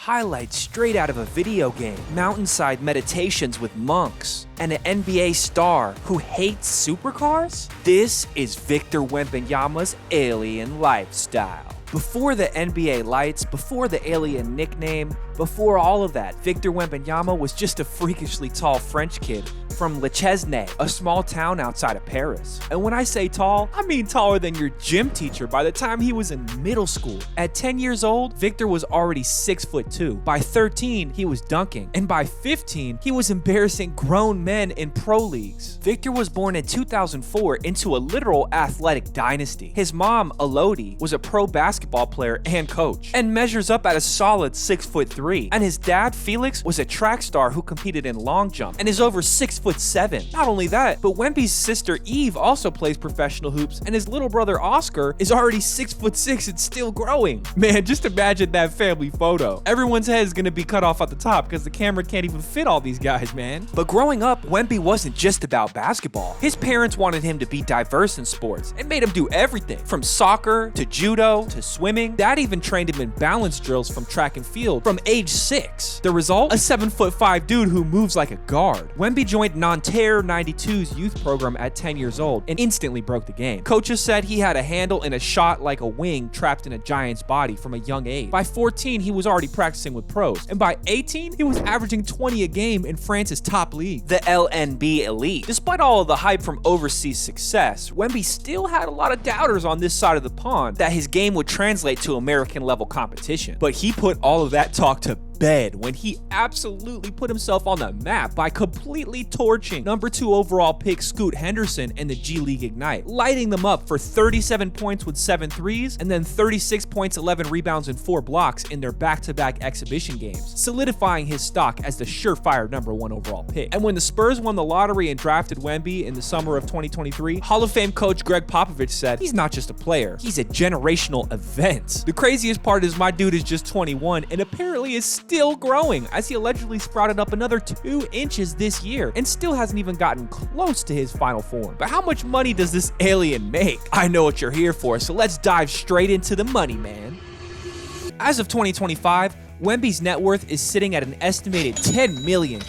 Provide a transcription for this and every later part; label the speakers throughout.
Speaker 1: highlights straight out of a video game, Mountainside meditations with monks, and an NBA star who hates supercars? This is Victor Wembanyama's alien lifestyle. Before the NBA lights, before the alien nickname, before all of that, Victor Wembanyama was just a freakishly tall French kid from Chesnay, a small town outside of Paris. And when I say tall, I mean taller than your gym teacher by the time he was in middle school. At 10 years old, Victor was already 6'2". By 13, he was dunking. And by 15, he was embarrassing grown men in pro leagues. Victor was born in 2004 into a literal athletic dynasty. His mom, Elodie, was a pro basketball player and coach, and measures up at a solid 6'3". And his dad, Felix, was a track star who competed in long jump and is over 6'7". Not only that, but Wemby's sister Eve also plays professional hoops, and his little brother Oscar is already 6'6" and still growing. Man, just imagine that family photo. Everyone's head is gonna be cut off at the top because the camera can't even fit all these guys, man. But growing up, Wemby wasn't just about basketball. His parents wanted him to be diverse in sports and made him do everything from soccer to judo to swimming. Dad even trained him in balance drills from track and field from age 6. The result? A 7'5" dude who moves like a guard. Wemby joined Nanterre 92's youth program at 10 years old and instantly broke the game. Coaches said he had a handle and a shot like a wing trapped in a giant's body from a young age. By 14, he was already practicing with pros, and by 18, he was averaging 20 a game in France's top league, the LNB Elite. Despite all of the hype from overseas success, Wemby still had a lot of doubters on this side of the pond that his game would translate to American level competition. But he put all of that talk to bed when he absolutely put himself on the map by completely torching number 2 overall pick Scoot Henderson in the G League Ignite, lighting them up for 37 points with 7 threes and then 36 points, 11 rebounds, and 4 blocks in their back-to-back exhibition games, solidifying his stock as the surefire number 1 overall pick. And when the Spurs won the lottery and drafted Wemby in the summer of 2023, Hall of Fame coach Greg Popovich said, "He's not just a player, he's a generational event." The craziest part is my dude is just 21 and apparently is still growing, as he allegedly sprouted up another 2 inches this year and still hasn't even gotten close to his final form. But how much money does this alien make? I know what you're here for, so let's dive straight into the money, man. As of 2025, Wemby's net worth is sitting at an estimated $10 million.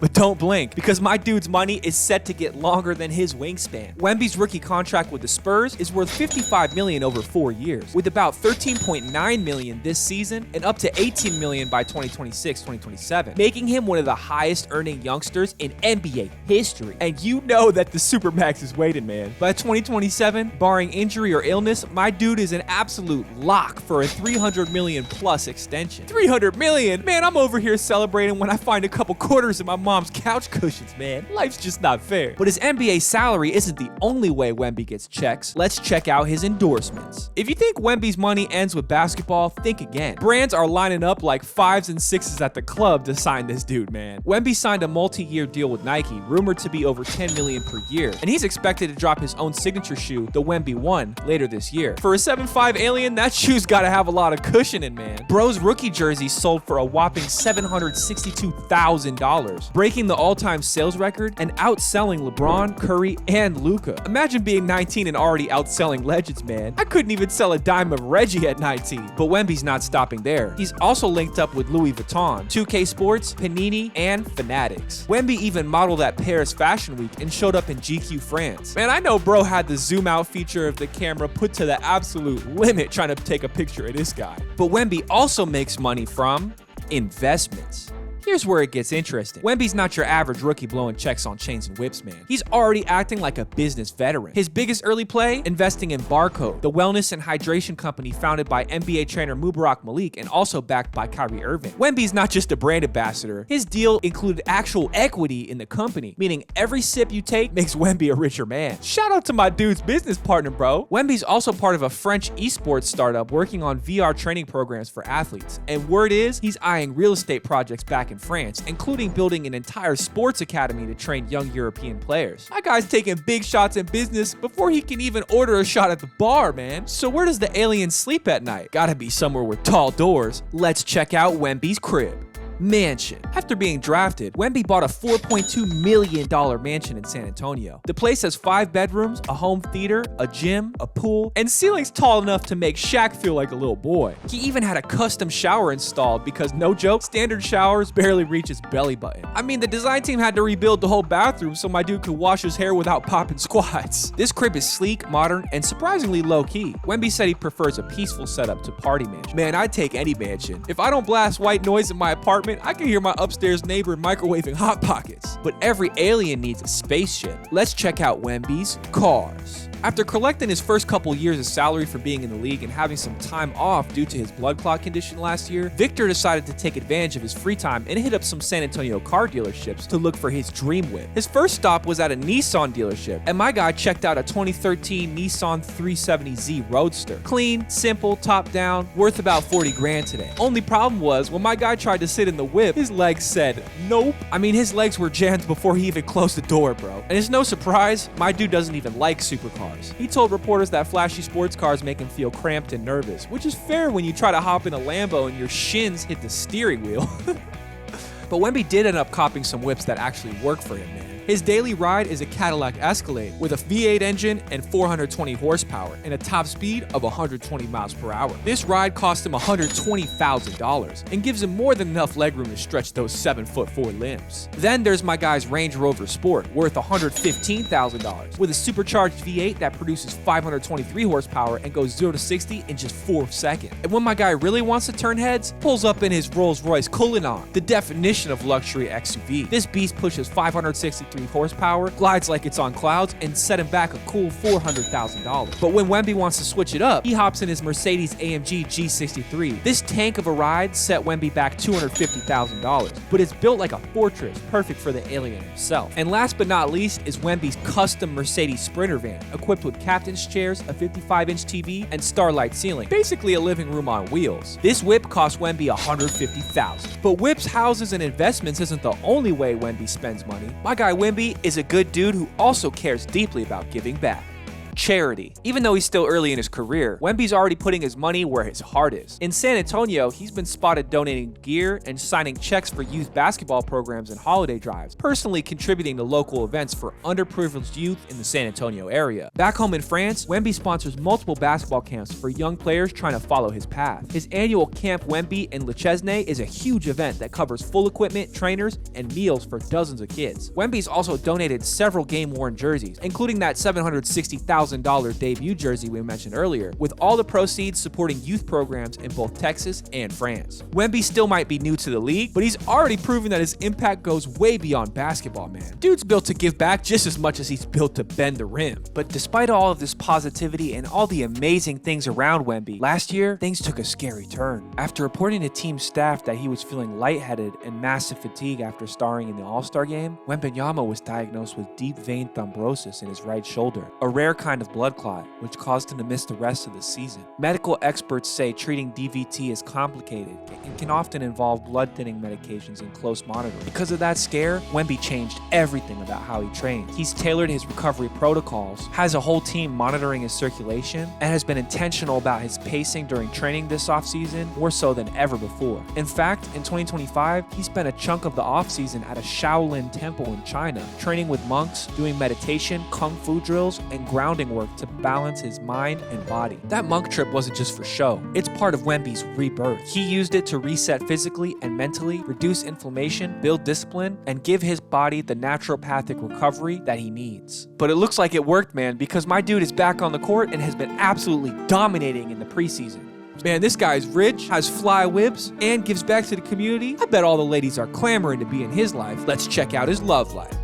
Speaker 1: But don't blink, because my dude's money is set to get longer than his wingspan. Wemby's rookie contract with the Spurs is worth $55 million over 4 years, with about $13.9 million this season and up to $18 million by 2026-2027, making him one of the highest earning youngsters in NBA history. And you know that the Supermax is waiting, man. By 2027, barring injury or illness, my dude is an absolute lock for a $300 million plus extension. $300 million? Man, I'm over here celebrating when I find a couple quarters in my mom's couch cushions, man. Life's just not fair. But his NBA salary isn't the only way Wemby gets checks. Let's check out his endorsements. If you think Wemby's money ends with basketball, think again. Brands are lining up like 5s and 6s at the club to sign this dude, man. Wemby signed a multi-year deal with Nike, rumored to be over $10 million per year, and he's expected to drop his own signature shoe, the Wemby 1, later this year. For a 7'5" alien, that shoe's gotta have a lot of cushioning, man. Bro's rookie jersey sold for a whopping $762,000. Breaking the all-time sales record and outselling LeBron, Curry, and Luka. Imagine being 19 and already outselling legends, man. I couldn't even sell a dime of Reggie at 19. But Wemby's not stopping there. He's also linked up with Louis Vuitton, 2K Sports, Panini, and Fanatics. Wemby even modeled at Paris Fashion Week and showed up in GQ France. Man, I know bro had the zoom out feature of the camera put to the absolute limit trying to take a picture of this guy. But Wemby also makes money from investments. Here's where it gets interesting. Wemby's not your average rookie blowing checks on chains and whips, man. He's already acting like a business veteran. His biggest early play? Investing in Barcode, the wellness and hydration company founded by NBA trainer Mubarak Malik and also backed by Kyrie Irving. Wemby's not just a brand ambassador. His deal included actual equity in the company, meaning every sip you take makes Wemby a richer man. Shout out to my dude's business partner, bro. Wemby's also part of a French esports startup working on VR training programs for athletes. And word is, he's eyeing real estate projects back in France, including building an entire sports academy to train young European players. My guy's taking big shots in business before he can even order a shot at the bar, man. So where does the alien sleep at night? Gotta be somewhere with tall doors. Let's check out Wemby's crib. Mansion. After being drafted, Wemby bought a $4.2 million mansion in San Antonio. The place has 5 bedrooms, a home theater, a gym, a pool, and ceilings tall enough to make Shaq feel like a little boy. He even had a custom shower installed because, no joke, standard showers barely reach his belly button. I mean, the design team had to rebuild the whole bathroom so my dude could wash his hair without popping squats. This crib is sleek, modern, and surprisingly low-key. Wemby said he prefers a peaceful setup to party mansion. Man, I'd take any mansion. If I don't blast white noise in my apartment, I can hear my upstairs neighbor microwaving Hot Pockets. But every alien needs a spaceship. Let's check out Wemby's cars. After collecting his first couple years of salary for being in the league and having some time off due to his blood clot condition last year, Victor decided to take advantage of his free time and hit up some San Antonio car dealerships to look for his dream whip. His first stop was at a Nissan dealership, and my guy checked out a 2013 Nissan 370Z Roadster. Clean, simple, top down, worth about 40 grand today. Only problem was, when my guy tried to sit in the whip, his legs said nope. I mean, his legs were jammed before he even closed the door, bro. And it's no surprise, my dude doesn't even like supercars. He told reporters that flashy sports cars make him feel cramped and nervous, which is fair when you try to hop in a Lambo and your shins hit the steering wheel. But Wemby did end up copping some whips that actually work for him, man. His daily ride is a Cadillac Escalade with a V8 engine and 420 horsepower and a top speed of 120 miles per hour. This ride cost him $120,000 and gives him more than enough legroom to stretch those 7'4" limbs. Then there's my guy's Range Rover Sport, worth $115,000, with a supercharged V8 that produces 523 horsepower and goes 0 to 60 in just 4 seconds. And when my guy really wants to turn heads, pulls up in his Rolls-Royce Cullinan, the definition of luxury XUV. This beast pushes 563 horsepower, glides like it's on clouds, and set him back a cool $400,000. But when Wemby wants to switch it up, he hops in his Mercedes AMG G63. This tank of a ride set Wemby back $250,000, but it's built like a fortress, perfect for the alien himself. And last but not least is Wemby's custom Mercedes Sprinter van, equipped with captain's chairs, a 55-inch TV, and starlight ceiling, basically a living room on wheels. This whip cost Wemby $150,000. But whips, houses, and investments isn't the only way Wemby spends money. My guy Wemby is a good dude who also cares deeply about giving back. Charity. Even though he's still early in his career, Wemby's already putting his money where his heart is. In San Antonio, he's been spotted donating gear and signing checks for youth basketball programs and holiday drives, personally contributing to local events for underprivileged youth in the San Antonio area. Back home in France, Wemby sponsors multiple basketball camps for young players trying to follow his path. His annual Camp Wemby in Chesnay is a huge event that covers full equipment, trainers, and meals for dozens of kids. Wemby's also donated several game-worn jerseys, including that $760,000 debut jersey we mentioned earlier, with all the proceeds supporting youth programs in both Texas and France. Wemby still might be new to the league, but he's already proven that his impact goes way beyond basketball, man. Dude's built to give back just as much as he's built to bend the rim. But despite all of this positivity and all the amazing things around Wemby, last year, things took a scary turn. After reporting to team staff that he was feeling lightheaded and massive fatigue after starring in the All-Star game, Wembanyama was diagnosed with deep vein thrombosis in his right shoulder, a rare kind of blood clot, which caused him to miss the rest of the season. Medical experts say treating DVT is complicated and can often involve blood thinning medications and close monitoring. Because of that scare, Wemby changed everything about how he trains. He's tailored his recovery protocols, has a whole team monitoring his circulation, and has been intentional about his pacing during training this offseason, more so than ever before. In fact, in 2025, he spent a chunk of the offseason at a Shaolin temple in China, training with monks, doing meditation, kung fu drills, and grounding work to balance his mind and body. That monk trip wasn't just for show. It's part of Wemby's rebirth. He used it to reset physically and mentally, reduce inflammation, build discipline, and give his body the naturopathic recovery that he needs. But it looks like it worked, man, because my dude is back on the court and has been absolutely dominating in the preseason. Man, this guy's rich, has fly whips, and gives back to the community. I bet all the ladies are clamoring to be in his life. Let's check out his love life.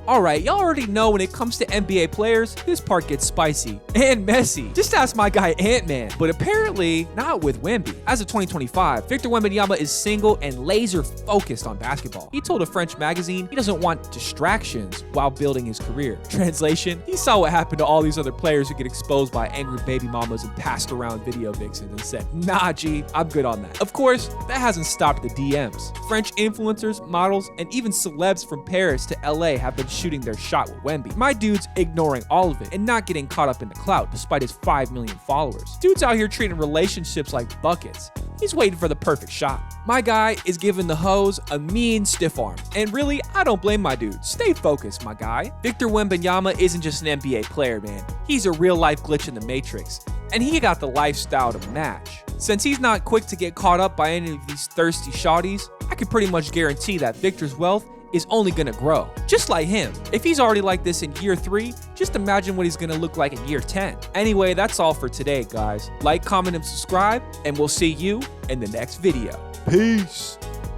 Speaker 1: Alright, y'all already know when it comes to NBA players, this part gets spicy and messy. Just ask my guy Ant-Man, but apparently not with Wemby. As of 2025, Victor Wembanyama is single and laser focused on basketball. He told a French magazine he doesn't want distractions while building his career. Translation, he saw what happened to all these other players who get exposed by angry baby mamas and passed around video vixens and said, nah G, I'm good on that. Of course, that hasn't stopped the DMs. French influencers, models, and even celebs from Paris to LA have been shooting their shot with Wemby. My dude's ignoring all of it and not getting caught up in the clout despite his 5 million followers. Dude's out here treating relationships like buckets. He's waiting for the perfect shot. My guy is giving the hoes a mean stiff arm. And really, I don't blame my dude. Stay focused, my guy. Victor Wembanyama isn't just an NBA player, man. He's a real-life glitch in the Matrix. And he got the lifestyle to match. Since he's not quick to get caught up by any of these thirsty shawties, I can pretty much guarantee that Victor's wealth is only gonna grow. Just like him. If he's already like this in year 3, just imagine what he's gonna look like in year 10. Anyway, that's all for today, guys. Like, comment, and subscribe, and we'll see you in the next video. Peace.